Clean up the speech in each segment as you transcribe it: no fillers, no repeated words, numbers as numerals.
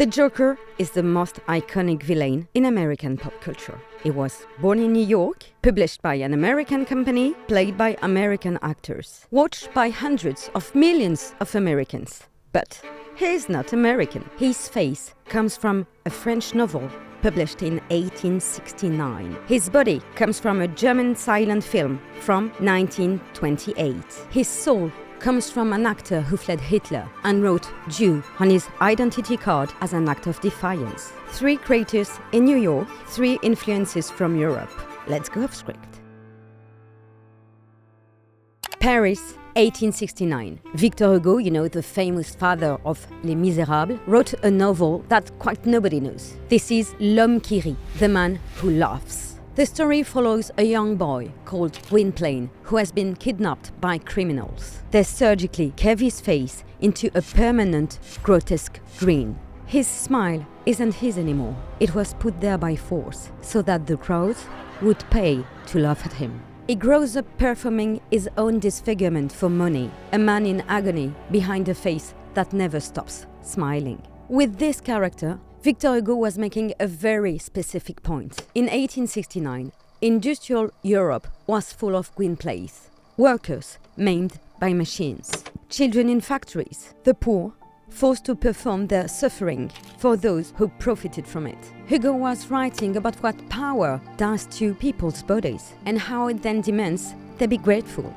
The Joker is the most iconic villain in American pop culture. He was born in New York, published by an American company, played by American actors, watched by hundreds of millions of Americans. But he's not American. His face comes from a French novel published in 1869. His body comes from a German silent film from 1928. His soul comes from an actor who fled Hitler and wrote Jew on his identity card as an act of defiance. 3 creators in New York, 3 influences from Europe. Let's go off script. Paris, 1869. Victor Hugo, the famous father of Les Misérables, wrote a novel that quite nobody knows. This is L'homme qui rit, the man who laughs. The story follows a young boy called Gwynplaine who has been kidnapped by criminals. They surgically carve his face into a permanent, grotesque grin. His smile isn't his anymore. It was put there by force so that the crowds would pay to laugh at him. He grows up performing his own disfigurement for money, a man in agony behind a face that never stops smiling. With this character, Victor Hugo was making a very specific point. In 1869, industrial Europe was full of Gwynplaines, workers maimed by machines, children in factories, the poor forced to perform their suffering for those who profited from it. Hugo was writing about what power does to people's bodies and how it then demands they be grateful.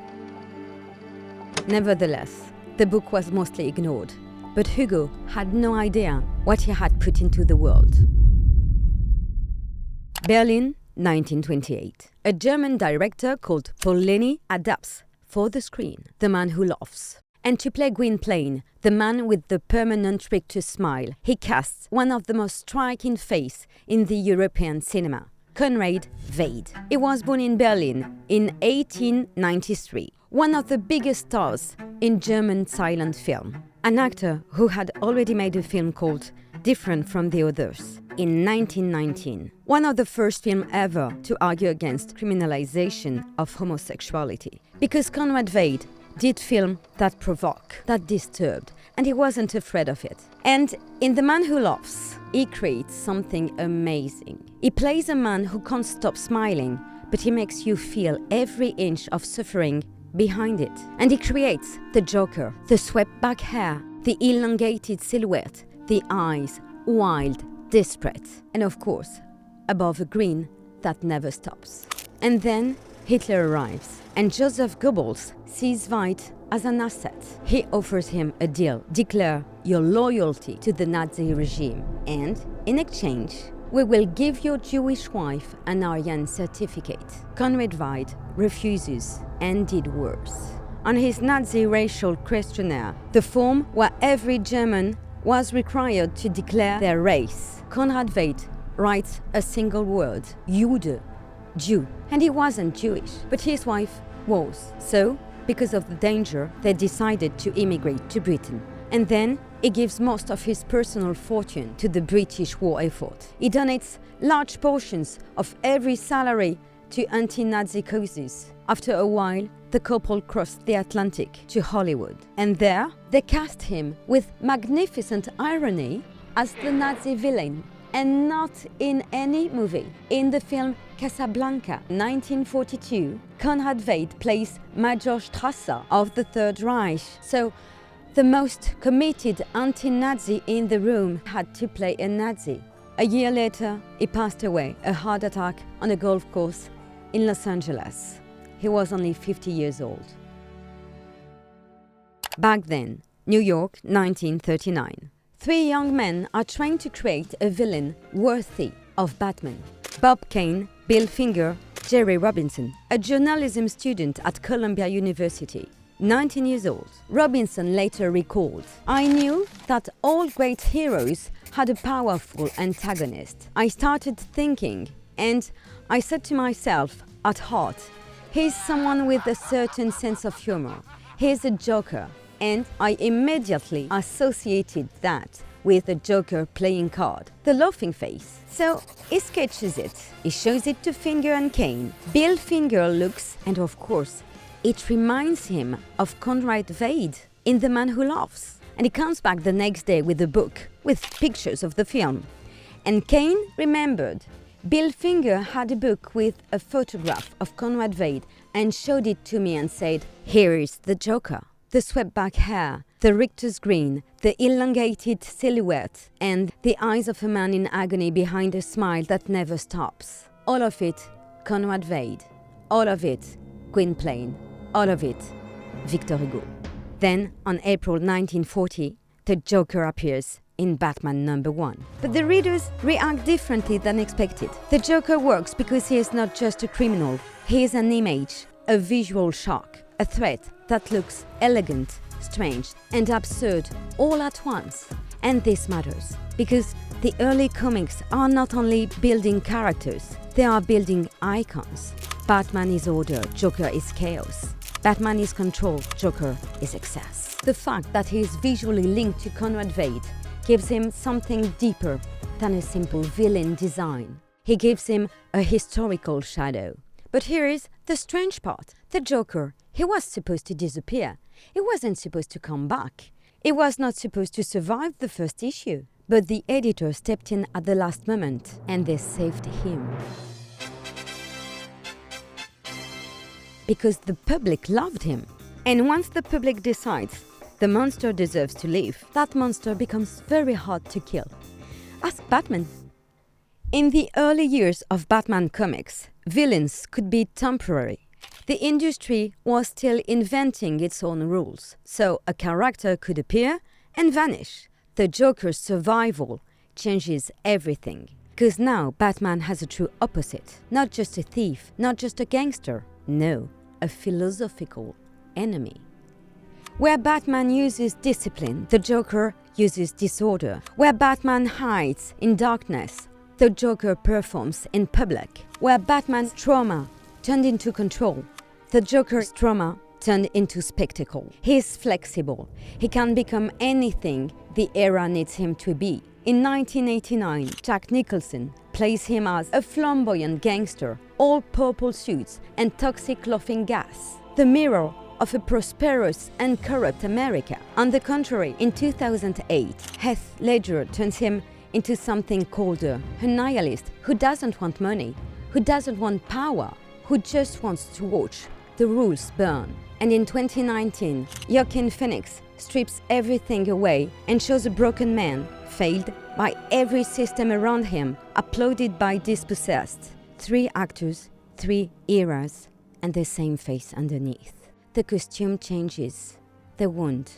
Nevertheless, the book was mostly ignored. But Hugo had no idea what he had put into the world. Berlin, 1928. A German director called Paul Leni adapts for the screen The Man Who Laughs. And to play Gwynplaine, the man with the permanent rictus smile, he casts one of the most striking faces in the European cinema, Conrad Veidt. He was born in Berlin in 1893, one of the biggest stars in German silent film. An actor who had already made a film called Different from the Others in 1919, one of the first films ever to argue against criminalization of homosexuality. Because Conrad Veidt did film that provoke, that disturbed, and he wasn't afraid of it. And in The Man Who Laughs, he creates something amazing. He plays a man who can't stop smiling, but he makes you feel every inch of suffering behind it. And he creates the Joker, the swept back hair, the elongated silhouette, the eyes, wild, desperate, and of course, above a grin that never stops. And then Hitler arrives, and Joseph Goebbels sees Veidt as an asset. He offers him a deal: declare your loyalty to the Nazi regime, and in exchange, we will give your Jewish wife an Aryan certificate. Conrad Veidt refuses and did worse. On his Nazi racial questionnaire, the form where every German was required to declare their race, Conrad Veidt writes a single word: Jude, Jew. And he wasn't Jewish, but his wife was. So, because of the danger, they decided to immigrate to Britain. And then he gives most of his personal fortune to the British war effort. He donates large portions of every salary to anti-Nazi causes. After a while, the couple crossed the Atlantic to Hollywood. And there, they cast him with magnificent irony as the Nazi villain, and not in any movie. In the film Casablanca, 1942, Conrad Veidt plays Major Strasser of the Third Reich. So, the most committed anti-Nazi in the room had to play a Nazi. A year later, he passed away, a heart attack on a golf course in Los Angeles. He was only 50 years old. Back then, New York, 1939. 3 young men are trying to create a villain worthy of Batman. Bob Kane, Bill Finger, Jerry Robinson, a journalism student at Columbia University. 19 years old. Robinson later recalled, "I knew that all great heroes had a powerful antagonist. I started thinking, and I said to myself, at heart, he's someone with a certain sense of humor. He's a joker." And I immediately associated that with the Joker playing card, the laughing face. So he sketches it. He shows it to Finger and Kane. Bill Finger looks, and of course, it reminds him of Conrad Veidt in The Man Who Laughs. And he comes back the next day with a book with pictures of the film. And Kane remembered. Bill Finger had a book with a photograph of Conrad Veidt and showed it to me and said, "Here is the Joker." The swept-back hair, the Richter's grin, the elongated silhouette, and the eyes of a man in agony behind a smile that never stops. All of it, Conrad Veidt. All of it, Gwynplaine. All of it, Victor Hugo. Then, on April 1940, the Joker appears in Batman #1. But the readers react differently than expected. The Joker works because he is not just a criminal. He is an image, a visual shock, a threat that looks elegant, strange, and absurd all at once. And this matters, because the early comics are not only building characters, they are building icons. Batman is order, Joker is chaos. Batman is control, Joker is excess. The fact that he is visually linked to Conrad Veidt gives him something deeper than a simple villain design. He gives him a historical shadow. But here is the strange part. The Joker, he was supposed to disappear. He wasn't supposed to come back. He was not supposed to survive the first issue. But the editor stepped in at the last moment, and they saved him. Because the public loved him. And once the public decides the monster deserves to live, that monster becomes very hard to kill. Ask Batman. In the early years of Batman comics, villains could be temporary. The industry was still inventing its own rules, so a character could appear and vanish. The Joker's survival changes everything. Because now Batman has a true opposite. Not just a thief, not just a gangster. No, a philosophical enemy. Where Batman uses discipline, the Joker uses disorder. Where Batman hides in darkness, the Joker performs in public. Where Batman's trauma turned into control, the Joker's trauma turned into spectacle. He is flexible. He can become anything the era needs him to be. In 1989, Jack Nicholson plays him as a flamboyant gangster, all purple suits and toxic laughing gas. The mirror of a prosperous and corrupt America. On the contrary, in 2008, Heath Ledger turns him into something colder, a nihilist who doesn't want money, who doesn't want power, who just wants to watch the rules burn. And in 2019, Joaquin Phoenix strips everything away and shows a broken man, failed by every system around him, applauded by dispossessed. 3 actors, 3 eras, and the same face underneath. The costume changes. The wound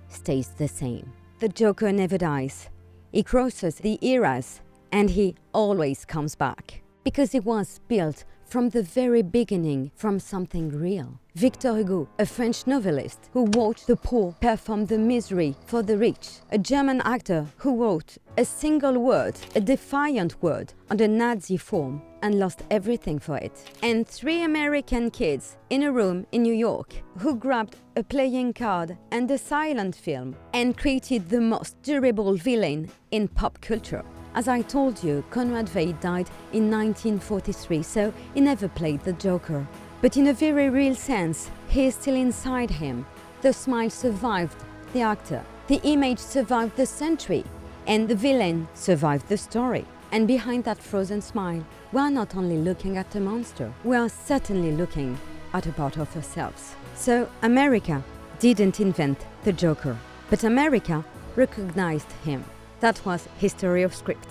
stays the same. The Joker never dies. He crosses the eras, and he always comes back. Because he was built from the very beginning from something real. Victor Hugo, a French novelist who watched the poor perform the misery for the rich. A German actor who wrote a single word, a defiant word, on the Nazi form and lost everything for it. And 3 American kids in a room in New York who grabbed a playing card and a silent film and created the most durable villain in pop culture. As I told you, Conrad Veidt died in 1943, so he never played the Joker. But in a very real sense, he is still inside him. The smile survived the actor, the image survived the century, and the villain survived the story. And behind that frozen smile, we are not only looking at a monster, we are certainly looking at a part of ourselves. So America didn't invent the Joker, but America recognized him. That was History of Script.